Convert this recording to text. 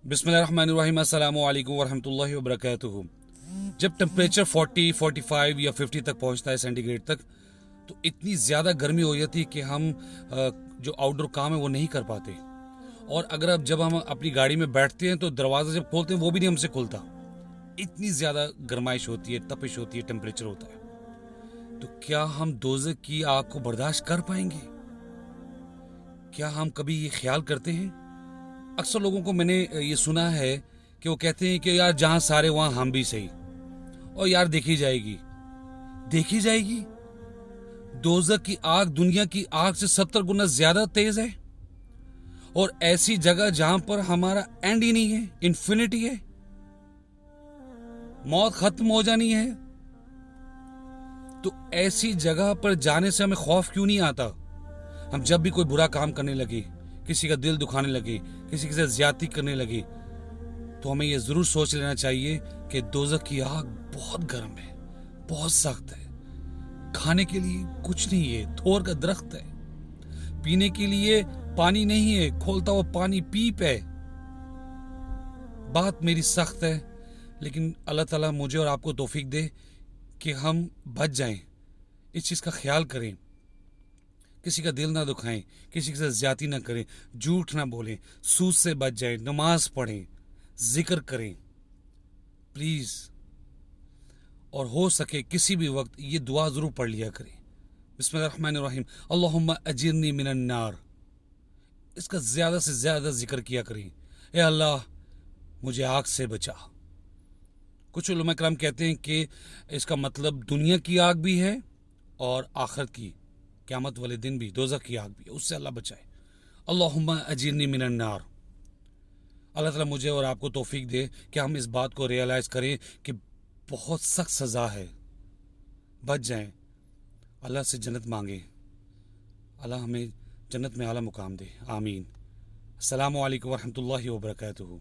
बिस्मिल्लाहिर्रहमानिर्रहीम, अस्सलामु अलैकुम वरहमतुल्लाहि वबरकातुहू। जब टेम्परेचर 40, 45 या 50 तक पहुंचता है सेंटीग्रेड तक, तो इतनी ज़्यादा गर्मी हो जाती है कि हम जो आउटडोर काम है वो नहीं कर पाते। और अगर जब हम अपनी गाड़ी में बैठते हैं तो दरवाज़ा जब खोलते हैं वो भी नहीं हमसे खुलता। इतनी ज़्यादा गर्माइश होती है, तपिश होती है, टेम्परेचर होता है। तो क्या हम दोज़ख की आग को बर्दाश्त कर पाएंगे? क्या हम कभी ये ख्याल करते हैं? अक्सर लोगों को मैंने ये सुना है कि वो कहते हैं कि यार जहां सारे वहां हम भी सही, और यार देखी जाएगी। दोज़ख की आग दुनिया की आग से 70 गुना ज्यादा तेज है, और ऐसी जगह जहां पर हमारा एंड ही नहीं है, इन्फिनिटी है, मौत खत्म हो जानी है। तो ऐसी जगह पर जाने से हमें खौफ क्यों नहीं आता? हम जब भी कोई बुरा काम करने लगे, किसी का दिल दुखाने लगे, किसी के साथ ज्यादती करने लगे, तो हमें यह जरूर सोच लेना चाहिए कि दोज़ख की आग बहुत गर्म है, बहुत सख्त है। खाने के लिए कुछ नहीं है, थोर का दरख्त है। पीने के लिए पानी नहीं है, खोलता हुआ पानी पीप है। बात मेरी सख्त है, लेकिन अल्लाह ताला मुझे और आपको तौफीक दे कि हम बच जाएं, इस चीज का ख्याल करें, किसी का दिल ना दुखाएं, किसी के साथ ज्यादती ना करें, झूठ ना बोलें, सूद से बच जाएं, नमाज पढ़ें, जिक्र करें प्लीज। और हो सके किसी भी वक्त ये दुआ जरूर पढ़ लिया करें, बिस्मिल्लाहिर्रहमानिर्रहीम, अल्लाहुम्मा अजिरनी मिनन नार। इसका ज्यादा से ज्यादा जिक्र किया करें, ए अल्लाह मुझे आग से बचा। कुछ उलमा कराम कहते हैं कि इसका मतलब दुनिया की आग भी है और आखिरत की, क़यामत वाले दिन भी दोज़ख की आग भी है, उससे अल्लाह बचाए। अल्लाहुम्मा अजिरनी मिनन नार। अल्लाह ताला मुझे और आपको तौफीक दे कि हम इस बात को रियलाइज़ करें कि बहुत सख्त सज़ा है, बच जाएं, अल्लाह से जन्नत मांगे, अल्लाह हमें जन्नत में आला मुकाम दे, आमीन। अस्सलामु अलैकुम वरहमतुल्लाहि वबरकातुहू।